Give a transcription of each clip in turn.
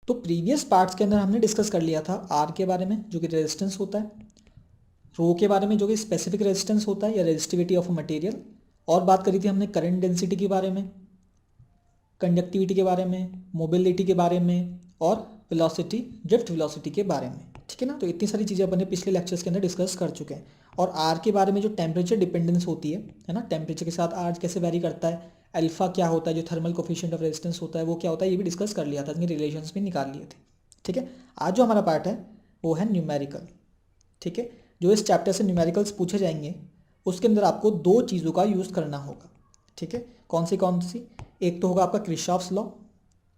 तो previous parts के अंदर हमने डिस्कस कर लिया था आर के बारे में जो कि रेजिस्टेंस होता है, रो के बारे में जो कि स्पेसिफिक रेजिस्टेंस होता है या रेजिस्टिविटी ऑफ मटेरियल, और बात करी थी हमने करंट डेंसिटी के बारे में, कंडक्टिविटी के बारे में, मोबिलिटी के बारे में और वेलोसिटी, ड्रिफ्ट वेलोसिटी के बारे में। ठीक है ना, तो इतनी सारी चीज़ें अपने पिछले लेक्चर्स के अंदर डिस्कस कर चुके हैं। और आर के बारे में जो टेम्परेचर डिपेंडेंस होती है ना, टेम्परेचर के साथ आर कैसे वेरी करता है, अल्फा क्या होता है, जो थर्मल कोफिशिएंट ऑफ रेजिस्टेंस होता है वो क्या होता है, ये भी डिस्कस कर लिया था, इनके रिलेशंस भी निकाल लिए थे। ठीक है, आज जो हमारा पार्ट है वो है न्यूमेरिकल। ठीक है, जो इस चैप्टर से न्यूमेरिकल्स पूछे जाएंगे उसके अंदर आपको दो चीज़ों का यूज़ करना होगा। ठीक है, कौन सी, एक तो होगा आपका किरचॉफ्स लॉ,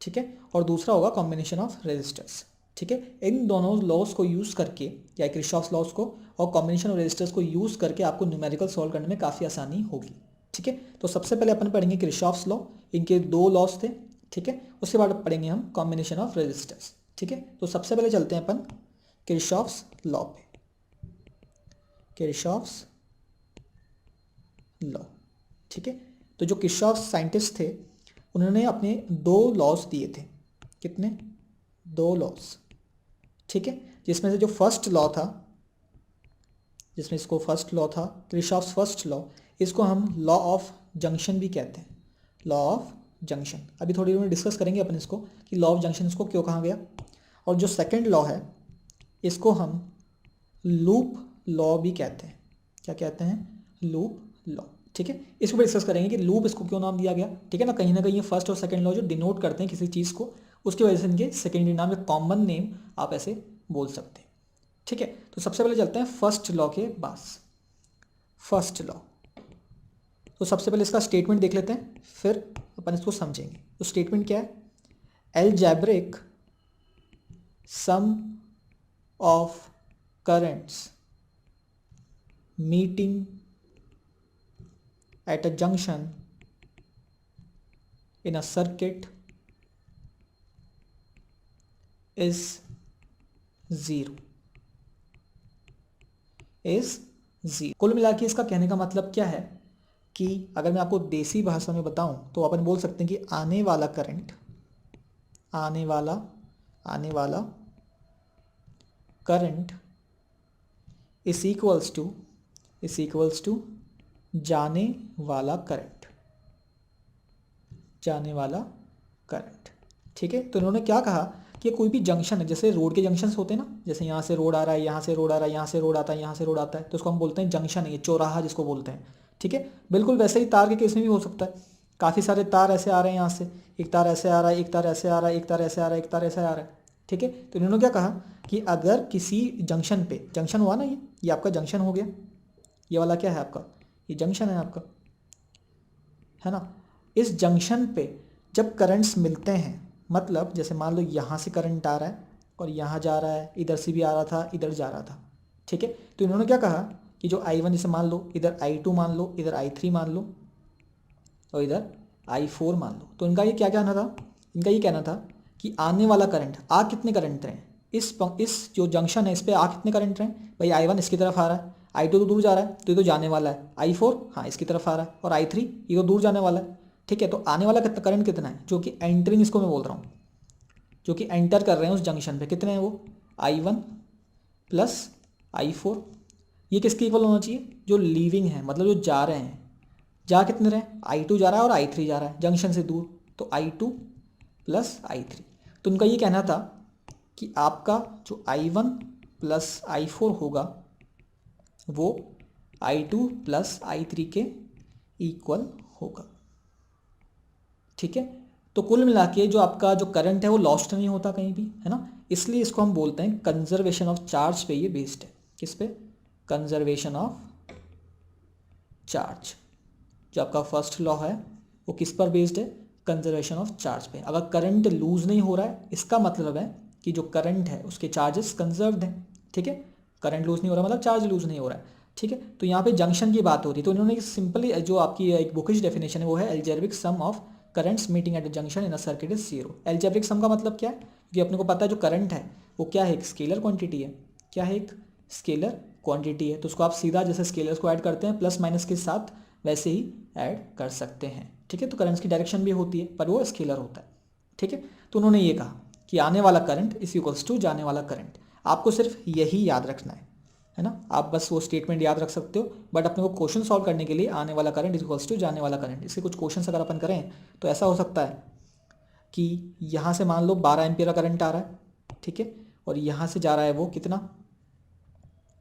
ठीक है, और दूसरा होगा कॉम्बिनेशन ऑफ रेजिस्टर्स। ठीक है, इन दोनों लॉस को यूज़ करके या किरचॉफ्स लॉस को और कॉम्बिनेशन ऑफ रेजिस्टर्स को यूज़ करके आपको न्यूमेरिकल सॉल्व करने में काफ़ी आसानी होगी। ठीक है, तो सबसे पहले अपन पढ़ेंगे किरचॉफ्स लॉ, इनके दो लॉस थे। ठीक है, उसके बाद पढ़ेंगे हम कॉम्बिनेशन ऑफ रेजिस्टर्स। ठीक है, तो सबसे पहले चलते हैं अपन किरचॉफ्स लॉ पे, किरचॉफ्स लॉ। ठीक है, तो जो किरचॉफ्स साइंटिस्ट थे उन्होंने अपने दो लॉस दिए थे। कितने? दो लॉस। ठीक है, जिसमें से जो फर्स्ट लॉ था, जिसमें इसको फर्स्ट लॉ था किरचॉफ्स फर्स्ट लॉ, इसको हम लॉ ऑफ जंक्शन भी कहते हैं, लॉ ऑफ जंक्शन। अभी थोड़ी देर में डिस्कस करेंगे अपन इसको कि लॉ ऑफ जंक्शन इसको क्यों कहा गया। और जो सेकंड लॉ है इसको हम लूप लॉ भी कहते हैं। क्या कहते हैं? Loop law. ठीक है, इसको भी डिस्कस करेंगे कि लूप इसको क्यों नाम दिया गया। ठीक है ना, कहीं ना कहीं ये फर्स्ट और सेकंड लॉ जो डिनोट करते हैं किसी चीज़ को, उसकी वजह से इनके सेकेंडरी नाम या कॉमन नेम आप ऐसे बोल सकते हैं। ठीक है, तो सबसे पहले चलते हैं फर्स्ट लॉ के पास। फर्स्ट लॉ, तो सबसे पहले इसका स्टेटमेंट देख लेते हैं फिर अपन इसको समझेंगे। तो स्टेटमेंट क्या है? Algebraic sum of currents meeting at a junction in a circuit is zero, कुल मिला के इसका कहने का मतलब क्या है कि अगर मैं आपको देसी भाषा में बताऊं तो अपन बोल सकते हैं कि आने वाला करंट, आने वाला करंट इज इक्वल्स टू जाने वाला करंट, जाने वाला करंट। ठीक है, तो इन्होंने क्या कहा कि कोई भी जंक्शन है, जैसे रोड के जंक्शंस होते हैं ना, जैसे यहाँ से रोड आ रहा है, यहाँ से रोड आ रहा है, यहाँ से रोड आता है, यहाँ से रोड आता है, तो उसको हम बोलते हैं जंक्शन है, ये चौराहा जिसको बोलते हैं। ठीक है, बिल्कुल वैसे ही तार के केस में भी हो सकता है, काफ़ी सारे तार ऐसे आ रहे हैं, यहाँ से एक तार ऐसे आ रहा है, एक तार ऐसे आ रहा है, एक तार ऐसे आ रहा है, एक तार ऐसे आ रहा है। ठीक है, तो इन्होंने क्या कहा कि अगर किसी जंक्शन पे, जंक्शन हुआ ना, ये आपका जंक्शन हो गया, ये वाला क्या है आपका, ये जंक्शन है आपका, है ना। इस जंक्शन पे जब करंट्स मिलते हैं, मतलब जैसे मान लो यहाँ से करंट आ रहा है और यहाँ जा रहा है, इधर से भी आ रहा था, इधर जा रहा था। ठीक है, तो इन्होंने क्या कहा कि जो I1 जैसे मान लो, इधर I2 मान लो, इधर I3 मान लो और इधर I4 मान लो, तो इनका ये क्या कहना था, इनका ये कहना था कि आने वाला करंट, आ कितने करंट रहे इस जो जंक्शन है इस पर, आ कितने करंट रहे भाई, I1 इसकी तरफ आ रहा है, I2 तो दूर जा रहा है तो ये तो जाने वाला है, I4 हाँ इसकी तरफ आ रहा है, और I3 ये तो दूर जाने वाला है। ठीक है, तो आने वाला करंट कितना है, जो कि एंटरिंग, इसको मैं बोल रहा हूँ, जो कि एंटर कर रहे हैं उस जंक्शन पे, कितने हैं वो, I1 प्लस I4। ये किसके इक्वल होना चाहिए, जो लीविंग है, मतलब जो जा रहे हैं, जा कितने रहे, I2 जा रहा है और I3 जा रहा है जंक्शन से दूर, तो I2 प्लस I3। तो उनका ये कहना था कि आपका जो I1 प्लस I4 होगा वो I2 प्लस I3 के इक्वल होगा। ठीक है, तो कुल मिला के जो आपका जो करंट है वो लॉस्ट नहीं होता कहीं भी, है ना, इसलिए इसको हम बोलते हैं कंजर्वेशन ऑफ चार्ज पे ये बेस्ड है। किस पे? Conservation of charge. जो आपका फर्स्ट लॉ है वो किस पर बेस्ड है, कंजर्वेशन ऑफ चार्ज पे। अगर करंट लूज नहीं हो रहा है इसका मतलब है कि जो करंट है उसके चार्जेस कंजर्व्ड हैं। ठीक है, करंट लूज नहीं हो रहा मतलब चार्ज लूज नहीं हो रहा है। ठीक है, तो यहाँ पे जंक्शन की बात हो रही है, तो इन्होंने सिंपली जो आपकी एक बुकिश डेफिनेशन है वो है algebraic sum of currents meeting at junction in a circuit is zero. Algebraic sum का मतलब क्या है, क्योंकि अपने को पता है जो करंट है वो क्या है, एक स्केलर क्वांटिटी है। क्या है, एक स्केलर क्वांटिटी है, तो उसको आप सीधा जैसे स्केलर्स को ऐड करते हैं प्लस माइनस के साथ वैसे ही ऐड कर सकते हैं। ठीक है, तो करंट्स की डायरेक्शन भी होती है पर वो स्केलर होता है। ठीक है, तो उन्होंने ये कहा कि आने वाला करंट इज इक्वल्स टू जाने वाला करंट। आपको सिर्फ यही याद रखना है ना। आप बस वो स्टेटमेंट याद रख सकते हो, बट अपने को क्वेश्चन सॉल्व करने के लिए आने वाला करंट इज इक्वल्स टू जाने वाला करंट, इसके कुछ क्वेश्चन अगर अपन करें तो ऐसा हो सकता है कि यहाँ से मान लो 12 एम्पियर का करंट आ रहा है, ठीक है, और यहाँ से जा रहा है वो कितना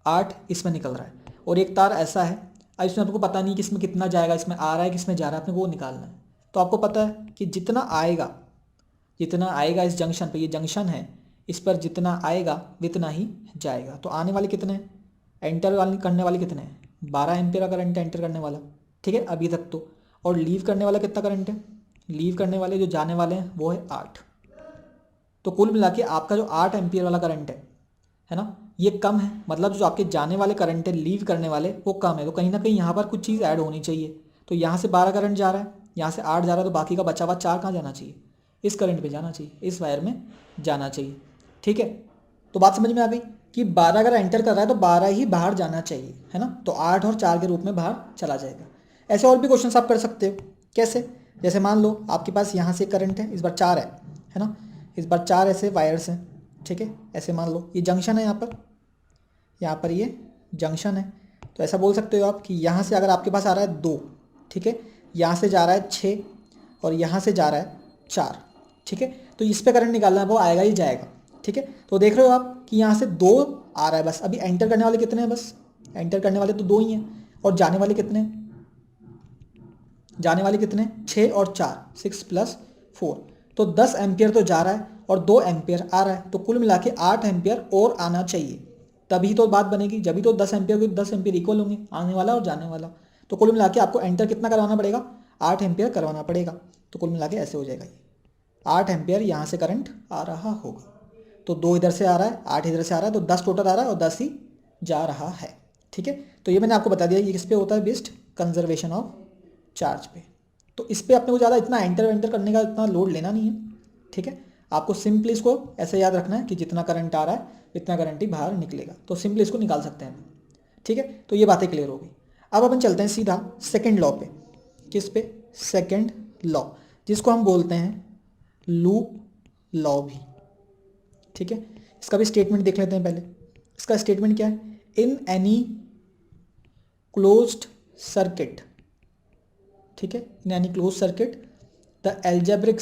8 इसमें निकल रहा है, और एक तार ऐसा है, अब इसमें आपको पता नहीं कि इसमें कितना जाएगा, इसमें आ रहा है किसमें जा रहा है, अपने को वो निकालना है। तो आपको पता है कि जितना आएगा इस जंक्शन पे, ये जंक्शन है, इस पर जितना आएगा उतना ही जाएगा। तो आने वाले कितने हैं, एंटर वाले करने वाले कितने हैं, 12 एम्पियर का करंट एंटर करने वाला, ठीक है अभी तक तो। और लीव करने वाला कितना करंट है, लीव करने वाले जो जाने वाले हैं वो है 8। तो कुल मिला के आपका जो 8 एम्पियर वाला करंट है ना, ये कम है, मतलब जो आपके जाने वाले करंट है लीव करने वाले वो कम है। तो कहीं ना कहीं यहाँ पर कुछ चीज़ ऐड होनी चाहिए। तो यहाँ से 12 करंट जा रहा है, यहाँ से 8 जा रहा है, तो बाकी का बचा हुआ 4 कहाँ जाना चाहिए, इस करंट पे जाना चाहिए, इस वायर में जाना चाहिए, ठीक है। तो बात समझ में आ गई कि 12 अगर एंटर कर रहा है तो 12 ही बाहर जाना चाहिए, है ना। तो 8 और 4 के रूप में बाहर चला जाएगा। ऐसे और भी क्वेश्चन आप कर सकते हो। कैसे, जैसे मान लो आपके पास यहाँ से करंट है, इस बार 4 है ना, इस बार 4 ऐसे वायर्स हैं, ठीक है। ऐसे मान लो ये जंक्शन है, यहाँ पर ये जंक्शन है। तो ऐसा बोल सकते हो आप कि यहाँ से अगर आपके पास आ रहा है 2, ठीक है, यहाँ से जा रहा है 6 और यहाँ से जा रहा है 4, ठीक है। तो इस पे करंट निकालना है, वो आएगा ही जाएगा, ठीक है। तो देख रहे हो आप कि यहाँ से 2 आ रहा है बस, अभी एंटर करने वाले कितने हैं, बस एंटर करने वाले तो 2 ही हैं, और जाने वाले कितने, 6 और 4, 6 + 4, तो 10 एम्पियर तो जा रहा है और 2 एम्पियर आ रहा है। तो कुल मिला के 8 एम्पियर और आना चाहिए, तभी तो बात बनेगी, जब भी तो 10 एम्पियर को 10 एम्पियर इक्वल होंगे, आने वाला और जाने वाला। तो कुल मिला के आपको एंटर कितना करवाना पड़ेगा, 8 एम्पियर करवाना पड़ेगा। तो कुल मिला के ऐसे हो जाएगा, ये 8 एम्पियर यहाँ से करंट आ रहा होगा। तो 2 इधर से आ रहा है, 8 इधर से आ रहा है, तो 10 टोटल आ रहा है और 10 ही जा रहा है, ठीक है। तो ये मैंने आपको बता दिया, ये किस पे होता है, बेस्ड कंजर्वेशन ऑफ चार्ज पे। तो इस पर अपने को ज़्यादा इतना एंटर करने का इतना लोड लेना नहीं है, ठीक है। आपको सिंपली इसको ऐसे याद रखना है कि जितना करंट आ रहा है इतना करंट ही बाहर निकलेगा। तो सिंपली इसको निकाल सकते हैं, ठीक है। तो ये बातें क्लियर हो गई। अब अपन चलते हैं सीधा सेकंड लॉ पे। किस पे, सेकंड लॉ, जिसको हम बोलते हैं लूप लॉ भी, ठीक है। इसका भी स्टेटमेंट देख लेते हैं पहले। इसका स्टेटमेंट क्या है, इन एनी क्लोज्ड सर्किट, ठीक है, in any close circuit the algebraic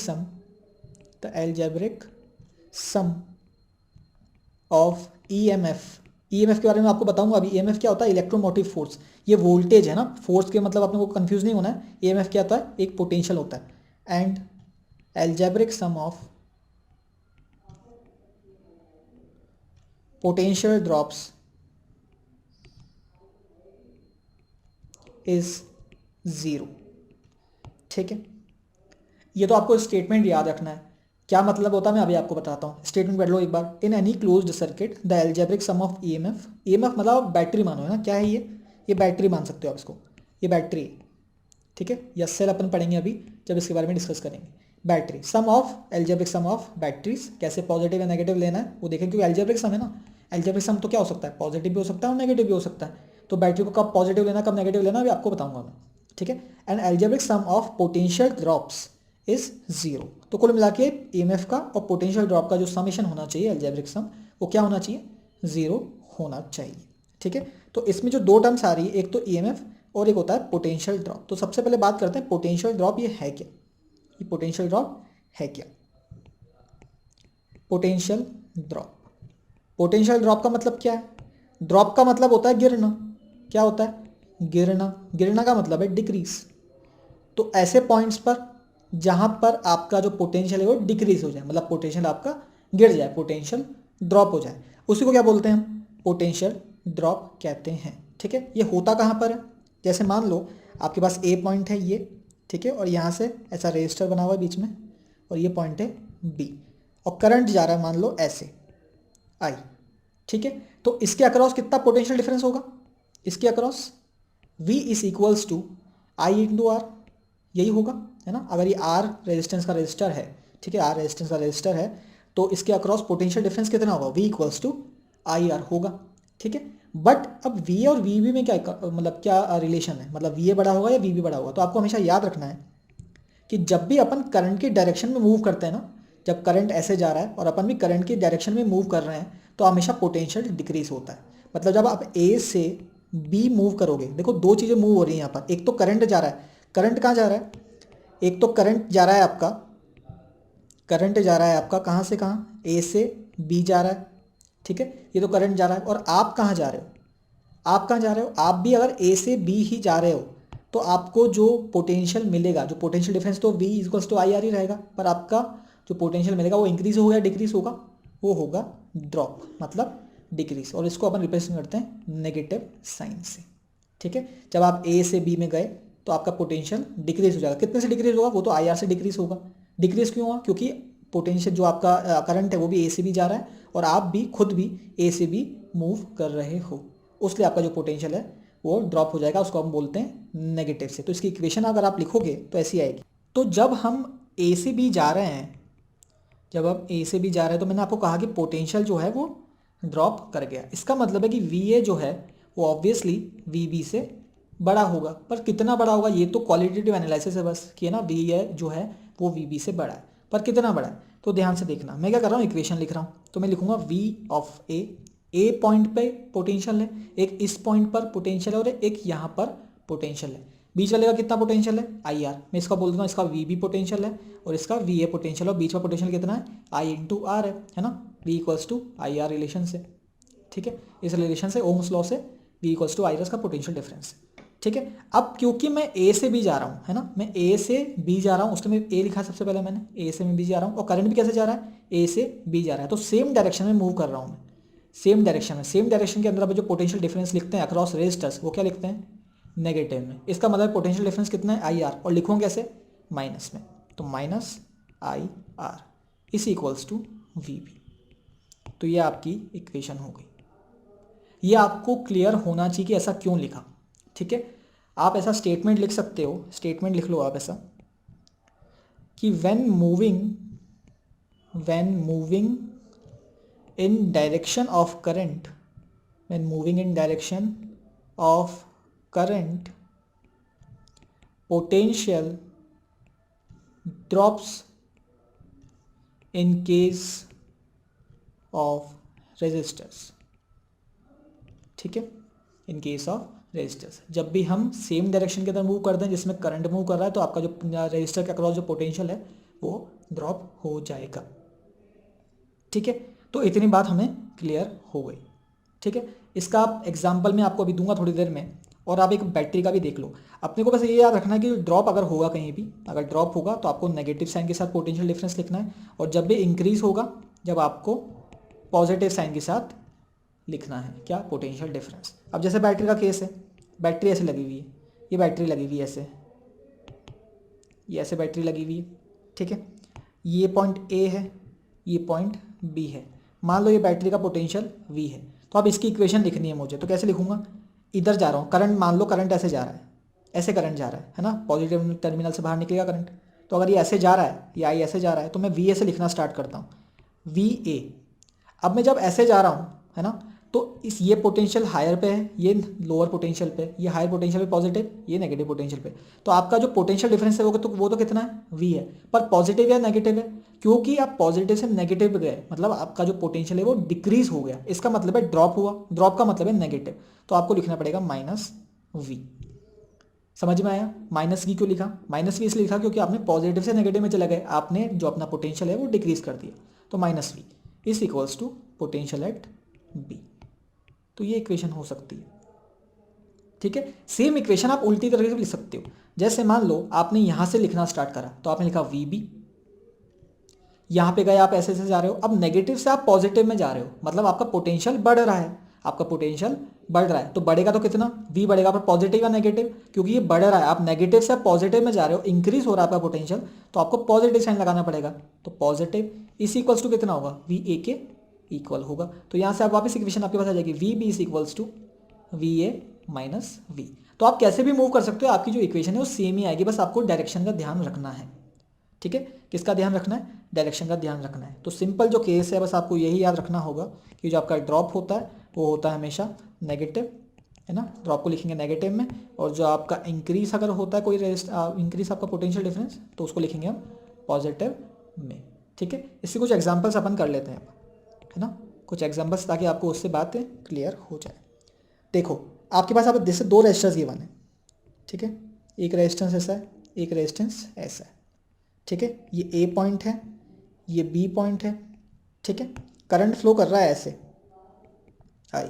sum of EMF के बारे में आपको बताऊंगा अभी। ईएमएफ क्या होता है, इलेक्ट्रोमोटिव फोर्स, ये वोल्टेज है ना, फोर्स के मतलब अपने को कंफ्यूज नहीं होना है। ईएमएफ क्या होता है, एक पोटेंशियल होता है। And algebraic sum of potential drops is 0, ठीक है। ये तो आपको स्टेटमेंट याद रखना है, क्या मतलब होता है मैं अभी आपको बताता हूँ। स्टेटमेंट पढ़ लो एक बार। In any closed circuit the algebraic sum of EMF, EMF मतलब आप बैटरी मानो, है ना, क्या है ये बैटरी मान सकते हो आप इसको, ये बैटरी है, ठीक है। या सेल अपन पढ़ेंगे अभी जब इसके बारे में डिस्कस करेंगे। Battery sum of algebraic sum of batteries, कैसे पॉजिटिव या नेगेटिव लेना है वो देखें, क्योंकि एल्जेब्रिक सम है ना। एल्जेब्रिक सम तो क्या हो सकता है, पॉजिटिव भी हो सकता है और नेगेटिव भी हो सकता है। तो बैटरी को कब पॉजिटिव लेना कब नेगेटिव लेना अभी आपको बताऊंगा मैं, ठीक है। And algebraic sum of potential drops is 0। तो कुल मिला के ईएमएफ का और पोटेंशियल ड्रॉप का जो समेशन होना चाहिए, एल्जेब्रिक सम, वो क्या होना चाहिए, 0 होना चाहिए, ठीक है। तो इसमें जो 2 टर्म्स आ रही है, एक तो ईएमएफ और एक होता है पोटेंशियल ड्रॉप। तो सबसे पहले बात करते हैं पोटेंशियल ड्रॉप, ये है क्या, ये पोटेंशियल ड्रॉप है क्या। पोटेंशियल ड्रॉप का मतलब क्या है, ड्रॉप का मतलब होता है गिरना। क्या होता है, गिरना का मतलब है डिक्रीज। तो ऐसे पॉइंट्स पर जहां पर आपका जो पोटेंशियल है वो डिक्रीज हो जाए, मतलब पोटेंशियल आपका गिर जाए, पोटेंशियल ड्रॉप हो जाए, उसी को क्या बोलते हैं हम, पोटेंशियल ड्रॉप कहते हैं, ठीक है। ये होता कहाँ पर है, जैसे मान लो आपके पास ए पॉइंट है ये, ठीक है, और यहाँ से ऐसा रेजिस्टर बना हुआ है बीच में, और ये पॉइंट है बी, और करंट जा रहा है मान लो ऐसे आई, ठीक है। तो इसके अक्रॉस कितना पोटेंशियल डिफरेंस होगा, इसके across V is equals to I into R, यही होगा, है ना। अगर ये R रेजिस्टेंस का रेजिस्टर है, ठीक है, R रेजिस्टेंस का रेजिस्टर है, तो इसके अक्रॉस पोटेंशियल डिफरेंस कितना होगा, V equals to I R होगा, ठीक है। बट अब V और VB में क्या मतलब क्या रिलेशन है, मतलब VA बड़ा होगा या VB बड़ा होगा। तो आपको हमेशा याद रखना है कि जब भी अपन करंट की डायरेक्शन में मूव करते हैं ना, जब करंट ऐसे जा रहा है और अपन भी करंट की डायरेक्शन में मूव कर रहे हैं तो हमेशा पोटेंशियल डिक्रीज होता है। मतलब जब आप ए से बी मूव करोगे, देखो दो चीज़ें मूव हो रही हैं यहाँ पर, एक तो करंट जा रहा है, करंट कहाँ जा रहा है, एक तो करंट जा रहा है आपका, करंट जा रहा है आपका कहाँ से कहाँ, ए से बी जा रहा है, ठीक है, ये तो करंट जा रहा है। और आप कहाँ जा रहे हो, आप कहाँ जा रहे हो, आप भी अगर ए से बी ही जा रहे हो तो आपको जो पोटेंशियल मिलेगा, जो पोटेंशियल डिफरेंस तो V equals to I R ही रहेगा, पर आपका जो पोटेंशियल मिलेगा वो इंक्रीज होगा या डिक्रीज होगा, वो होगा ड्रॉप, मतलब डिक्रीज। और इसको अपन रिप्रेजेंट करते हैं नेगेटिव साइन से, ठीक है। जब आप ए से बी में गए तो आपका पोटेंशियल डिक्रीज हो जाएगा। कितने से डिक्रीज होगा, वो तो आई आर से डिक्रीज होगा। डिक्रीज क्यों हुआ, क्योंकि पोटेंशियल जो आपका करंट है वो भी ए से बी जा रहा है और आप भी खुद भी ए से बी मूव कर रहे हो, उसलिए आपका जो पोटेंशियल है वो ड्रॉप हो जाएगा, उसको हम बोलते हैं नेगेटिव से। तो इसकी इक्वेशन अगर आप लिखोगे तो ऐसी आएगी। तो जब हम ए से बी जा रहे हैं, जब आप ए से बी जा रहे हैं तो मैंने आपको कहा कि पोटेंशियल जो है वो ड्रॉप कर गया। इसका मतलब है कि वी ए जो है वो ऑब्वियसली वी बी से बड़ा होगा, पर कितना बड़ा होगा ये तो क्वालिटेटिव एनालिसिस है बस, कि है ना, वी ए जो है वो वी बी से बड़ा है, पर कितना बड़ा है तो ध्यान से देखना। मैं क्या कर रहा हूँ, इक्वेशन लिख रहा हूँ, तो मैं लिखूंगा वी ऑफ ए पॉइंट पे पोटेंशियल है, एक इस पॉइंट पर पोटेंशियल है और एक यहाँ पर पोटेंशियल है। बीच वाले का कितना पोटेंशियल है, आई आर। मैं इसका बोल दूंगा इसका वी बी पोटेंशियल है और इसका वी ए पोटेंशियल, और बीच का पोटेंशियल कितना है, आई इंटू आर है ना, V equals to I R relation से, ठीक है। इस रिलेशन से, ओम्स लॉ से, V equals to I R का पोटेंशियल डिफरेंस, ठीक है। अब क्योंकि मैं ए से बी जा रहा हूँ, है ना, मैं ए से बी जा रहा हूँ, उसमें ए लिखा सबसे पहले मैंने, ए से मैं बी जा रहा हूँ, और करंट भी कैसे जा रहा है, ए से बी जा रहा है, तो सेम डायरेक्शन में मूव कर रहा हूँ मैं, सेम डायरेक्शन में। सेम डायरेक्शन के अंदर अब जो पोटेंशियल डिफरेंस लिखते हैं अक्रॉस रेजिस्टर्स, वो क्या लिखते हैं, नेगेटिव में। इसका मतलब पोटेंशियल डिफरेंस कितना है, आई आर, और लिखूँ कैसे, माइनस में, तो माइनस आई आर इस इक्वल्स टू वी बी। तो ये आपकी इक्वेशन हो गई। ये आपको क्लियर होना चाहिए कि ऐसा क्यों लिखा, ठीक है। आप ऐसा स्टेटमेंट लिख सकते हो, स्टेटमेंट लिख लो आप ऐसा कि when moving in direction of current, when moving in direction of current, potential drops in case of resistors, ठीक है, इन केस ऑफ रेजिस्टर्स। जब भी हम सेम डायरेक्शन के अंदर मूव करते हैं जिसमें करंट मूव कर रहा है तो आपका जो रेजिस्टर के अक्रॉस जो पोटेंशियल है वो ड्रॉप हो जाएगा, ठीक है। तो इतनी बात हमें क्लियर हो गई, ठीक है। इसका आप एग्जाम्पल मैं आपको अभी दूंगा थोड़ी देर में, और आप एक बैटरी का भी देख लो। अपने को बस ये याद रखना है कि ड्रॉप अगर होगा कहीं भी, अगर ड्रॉप होगा तो आपको नेगेटिव साइन के साथ पोटेंशियल डिफरेंस लिखना है, और जब भी इंक्रीज होगा जब आपको पॉजिटिव साइन के साथ लिखना है, क्या, पोटेंशियल डिफरेंस। अब जैसे बैटरी का केस है, बैटरी ऐसे लगी हुई है, ये बैटरी लगी हुई है ऐसे, ये ऐसे बैटरी लगी हुई है, ठीक है। ये पॉइंट ए है, ये पॉइंट बी है। मान लो ये बैटरी का पोटेंशियल V है, तो अब इसकी इक्वेशन लिखनी है मुझे, तो कैसे लिखूंगा, इधर जा रहा हूँ, करंट मान लो करंट ऐसे जा रहा है, ऐसे करंट जा रहा है ना, पॉजिटिव टर्मिनल से बाहर निकलेगा करंट। तो अगर ये ऐसे जा रहा है या आई ऐसे जा रहा है तो मैं VA से लिखना स्टार्ट करता हूँ, VA। अब मैं जब ऐसे जा रहा हूँ, है ना, तो इस ये पोटेंशियल हायर पे है, ये लोअर पोटेंशियल पे, ये हायर पोटेंशियल पे पॉजिटिव, ये नेगेटिव पोटेंशियल पे। तो आपका जो पोटेंशियल डिफरेंस है वो तो कितना है, V है, पर पॉजिटिव या नेगेटिव है, क्योंकि आप पॉजिटिव से नेगेटिव गए मतलब आपका जो पोटेंशियल है वो डिक्रीज हो गया, इसका मतलब है ड्रॉप हुआ, ड्रॉप का मतलब है नेगेटिव, तो आपको लिखना पड़ेगा माइनस V। समझ में आया, माइनस V क्यों लिखा, माइनस V इसलिए लिखा क्योंकि आपने पॉजिटिव से नेगेटिव में चले गए, आपने जो अपना पोटेंशियल है वो डिक्रीज कर दिया, तो minus V is equals to potential at B। तो ये इक्वेशन हो सकती है, ठीक है। सेम इक्वेशन आप उल्टी तरीके से लिख सकते हो। जैसे मान लो आपने यहां से लिखना स्टार्ट करा, तो आपने लिखा VB, यहां पे गए आप ऐसे ऐसे जा रहे हो, अब नेगेटिव से आप पॉजिटिव में जा रहे हो, मतलब आपका पोटेंशियल बढ़ रहा है, आपका पोटेंशियल बढ़ रहा है, तो बढ़ेगा तो कितना, V बढ़ेगा, पर पॉजिटिव या नेगेटिव, क्योंकि ये बढ़ रहा है, आप नेगेटिव से पॉजिटिव में जा रहे हो, इंक्रीज हो रहा है आपका पोटेंशियल, तो आपको पॉजिटिव साइन लगाना पड़ेगा, तो पॉजिटिव इस इक्वल्स टू कितना होगा, VA के इक्वल होगा। तो यहाँ से आप वापस इक्वेशन आपके पास आ जाएगी, VB is equals to VA minus V। तो आप कैसे भी मूव कर सकते हो, आपकी जो इक्वेशन है वो सेम ही आएगी, बस आपको डायरेक्शन का ध्यान रखना है, ठीक है। किसका ध्यान रखना है, डायरेक्शन का ध्यान रखना है। तो सिंपल जो केस है बस आपको यही याद रखना होगा कि जो आपका ड्रॉप होता है वो होता है हमेशा नेगेटिव, है ना, ड्रॉप को लिखेंगे नेगेटिव में, और जो आपका इंक्रीज अगर होता है कोई इंक्रीज आपका पोटेंशियल डिफरेंस तो उसको लिखेंगे हम पॉजिटिव में, ठीक है, इसके कुछ एग्जांपल्स अपन कर लेते हैं, है ना, कुछ एग्जांपल्स, ताकि आपको उससे बातें क्लियर हो जाए। देखो आपके पास अब जैसे दो रेजिस्टर्स गिवन है, ठीक है, एक रेजिस्टेंस ऐसा है, एक रेजिस्टेंस ऐसा है, ठीक है, ये ए पॉइंट है, ये बी पॉइंट है, ठीक है, करंट फ्लो कर रहा है ऐसे आई,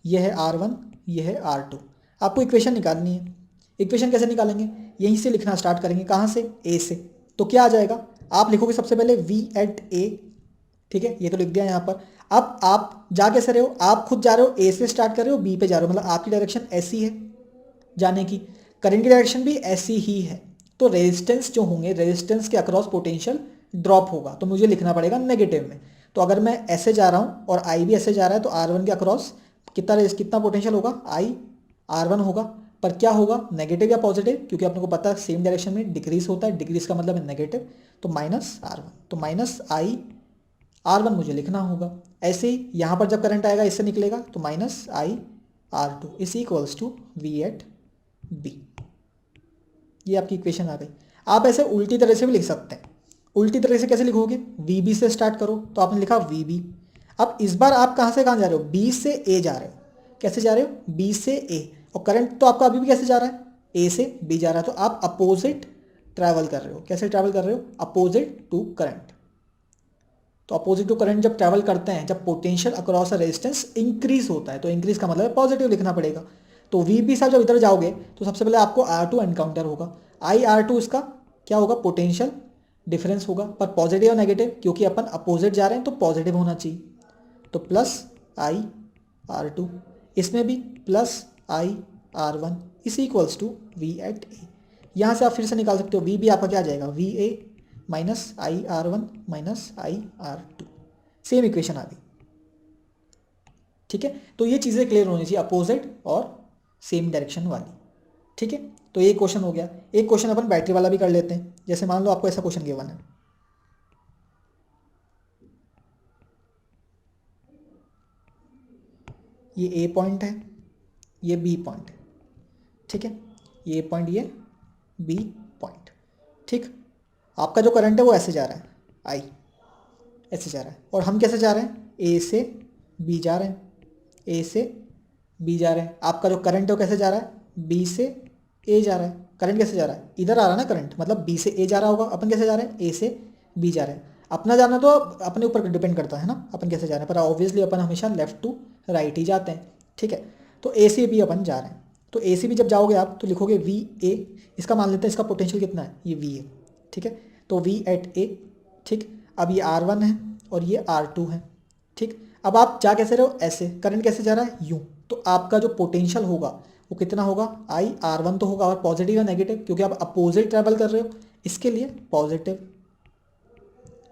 ये है R1, ये है R2। आपको इक्वेशन निकालनी है। इक्वेशन कैसे निकालेंगे, यहीं से लिखना स्टार्ट करेंगे, कहाँ से, ए से। तो क्या आ जाएगा, आप लिखोगे सबसे पहले V एट ए, ठीक है, ये तो लिख दिया यहाँ पर। अब आप जा कैसे रहे हो, आप खुद जा रहे हो ए से स्टार्ट कर रहे हो बी पे जा रहे हो, मतलब आपकी डायरेक्शन ऐसी है जाने की, करंट की डायरेक्शन भी ऐसी ही है। तो रेजिस्टेंस जो होंगे, रेजिस्टेंस के अक्रॉस पोटेंशियल ड्रॉप होगा, तो मुझे लिखना पड़ेगा नेगेटिव में। तो अगर मैं ऐसे जा रहा हूँ और आई भी ऐसे जा रहा है, तो R1 के अक्रॉस कितना पोटेंशियल होगा, आई R1 होगा, पर क्या होगा, नेगेटिव या पॉजिटिव, क्योंकि अपने को पता है सेम डायरेक्शन में डिक्रीज होता है, डिक्रीज का मतलब है नेगेटिव, तो -R1, तो -I R1 मुझे लिखना होगा। ऐसे ही यहाँ पर जब करंट आएगा इससे निकलेगा, तो -I R2 is equals to V at B. ये आपकी इक्वेशन आ गई। आप ऐसे उल्टी तरह से भी लिख सकते हैं। उल्टी तरह से कैसे लिखोगे, VB से स्टार्ट करो, तो आपने लिखा VB। अब इस बार आप कहाँ से कहाँ जा रहे हो, B से A जा रहे हो। कैसे जा रहे हो, B से A, और करंट तो आपका अभी भी कैसे जा रहा है, A से B जा रहा है, तो आप अपोजिट ट्रैवल कर रहे हो। कैसे ट्रैवल कर रहे हो, अपोजिट टू करंट। तो अपोजिट टू करंट जब ट्रैवल करते हैं, जब potential across a resistance increase होता है, तो इंक्रीज का मतलब पॉजिटिव लिखना पड़ेगा। तो VB साहब जब इधर जाओगे तो सबसे पहले आपको R2 एनकाउंटर होगा। IR2 इसका क्या होगा, पोटेंशियल डिफरेंस होगा, पर पॉजिटिव या नेगेटिव, क्योंकि अपन अपोजिट जा रहे हैं तो पॉजिटिव होना चाहिए। तो +IR2, इसमें भी +IR1 is equals to V at A. यहाँ से आप फिर से निकाल सकते हो, VB आपका क्या आ जाएगा, VA -IR1 -IR2। Same equation आ गई, ठीक है। तो ये चीज़ें क्लियर होनी चाहिए, अपोजिट और सेम डायरेक्शन वाली, ठीक है। तो ये क्वेश्चन हो गया। एक क्वेश्चन अपन बैटरी वाला भी कर लेते हैं। जैसे मान लो आपको ऐसा क्वेश्चन गिवन है, ये ए पॉइंट है, ये बी पॉइंट है, ठीक है, ये पॉइंट, ये बी पॉइंट, ठीक। आपका जो करंट है वो ऐसे जा रहा है, आई ऐसे जा रहा है, और हम कैसे जा रहे हैं, ए से बी जा रहे हैं, ए से बी जा रहे हैं। आपका जो करंट है वो कैसे जा रहा है, बी से ए जा रहा है। करंट कैसे जा रहा है, इधर आ रहा है ना करंट, मतलब बी से ए जा रहा होगा, अपन कैसे जा रहे हैं, ए से बी जा रहे हैं। अपना जाना तो अपने ऊपर डिपेंड करता है ना, अपन कैसे जा रहे हैं, पर ऑब्वियसली अपन हमेशा लेफ्ट टू राइट ही जाते हैं, ठीक है। तो ए से बी अपन जा रहे हैं, तो ए से बी जब जाओगे आप तो लिखोगे वी ए, इसका मान लेते हैं इसका पोटेंशियल कितना है, ये वी है, ठीक है, तो वी एट ए, ठीक। अब ये R1 है और ये R2 है, ठीक। अब आप जा कैसे रहे हो, ऐसे, करंट कैसे जा रहा है, यूँ, तो आपका जो पोटेंशियल होगा वो कितना होगा, IR1 तो होगा, और पॉजिटिव या नेगेटिव, क्योंकि आप अपोजिट ट्रैवल कर रहे हो, इसके लिए पॉजिटिव,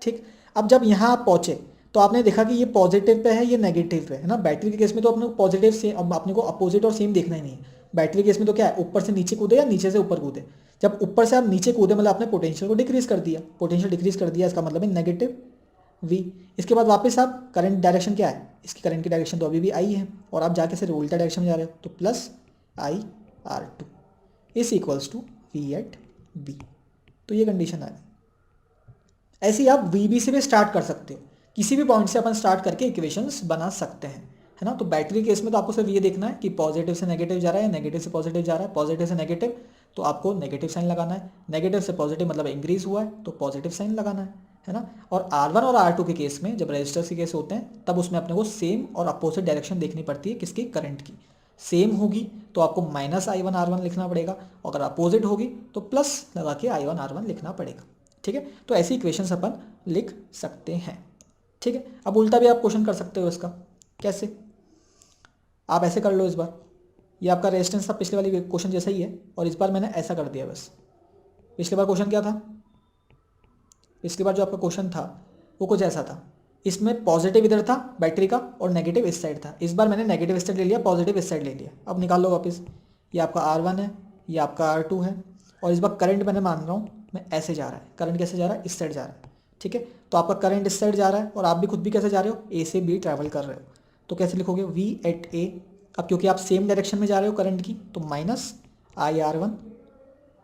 ठीक। अब जब यहाँ आप पहुँचे तो आपने देखा कि ये पॉजिटिव पे है, ये नेगेटिव पे है ना। बैटरी के केस में तो अपने को पॉजिटिव से, अब अपने को अपोजिट और सेम देखना ही नहीं है। बैटरी के केस में तो क्या है, ऊपर से नीचे कूदे या नीचे से ऊपर कूदे। जब ऊपर से आप नीचे कूदे मतलब आपने पोटेंशियल को डिक्रीज कर दिया, पोटेंशियल डिक्रीज कर दिया, इसका मतलब है नेगेटिव V। इसके बाद वापस आप करंट डायरेक्शन क्या है, इसकी करंट की डायरेक्शन तो अभी भी आई है, और आप जाके सिर्फ उल्टा डायरेक्शन में जा रहे हो, तो +IR2 is equals to V at B. तो ये कंडीशन आ गई। ऐसे ही आप VB से भी स्टार्ट कर सकते हो, किसी भी पॉइंट से अपन स्टार्ट करके इक्वेशंस बना सकते हैं, है ना। तो बैटरी केस में तो आपको सिर्फ ये देखना है कि पॉजिटिव से नेगेटिव जा रहा है, नेगेटिव से पॉजिटिव जा रहा है। पॉजिटिव से नेगेटिव तो आपको नेगेटिव साइन लगाना है, नेगेटिव से पॉजिटिव मतलब इंक्रीज हुआ है तो पॉजिटिव साइन लगाना है ना। और R1 और R2 के केस में, जब रजिस्टर्स के केस होते हैं, तब उसमें अपने को सेम और अपोजिट डायरेक्शन देखनी पड़ती है, किसकी, करंट की। सेम होगी तो आपको -I1R1 लिखना पड़ेगा, अगर अपोजिट होगी तो प्लस लगा के I1R1 लिखना पड़ेगा, ठीक है। तो ऐसी इक्वेशंस अपन लिख सकते हैं, ठीक है। अब उल्टा भी आप क्वेश्चन कर सकते हो इसका, कैसे, आप ऐसे कर लो। इस बार ये आपका रेजिस्टेंस था पिछले वाली क्वेश्चन जैसा ही है, और इस बार मैंने ऐसा कर दिया बस। पिछले बार क्वेश्चन क्या था, पिछली बार जो आपका क्वेश्चन था वो कुछ ऐसा था, इसमें पॉजिटिव इधर था बैटरी का और नेगेटिव इस साइड था। इस बार मैंने नेगेटिव इस साइड ले लिया, पॉजिटिव इस साइड ले लिया। अब निकाल लो वापस, ये आपका R1 है, ये आपका R2 है, और इस बार करंट मैंने मान रहा हूँ मैं ऐसे जा रहा है। करंट कैसे जा रहा है, इस साइड जा रहा है, ठीक है। तो आपका करंट इस साइड जा रहा है, और आप भी खुद भी कैसे जा रहे हो, ए से बी ट्रैवल कर रहे हो, तो कैसे लिखोगे, V एट ए। अब क्योंकि आप सेम डायरेक्शन में जा रहे हो करंट की, तो -IR1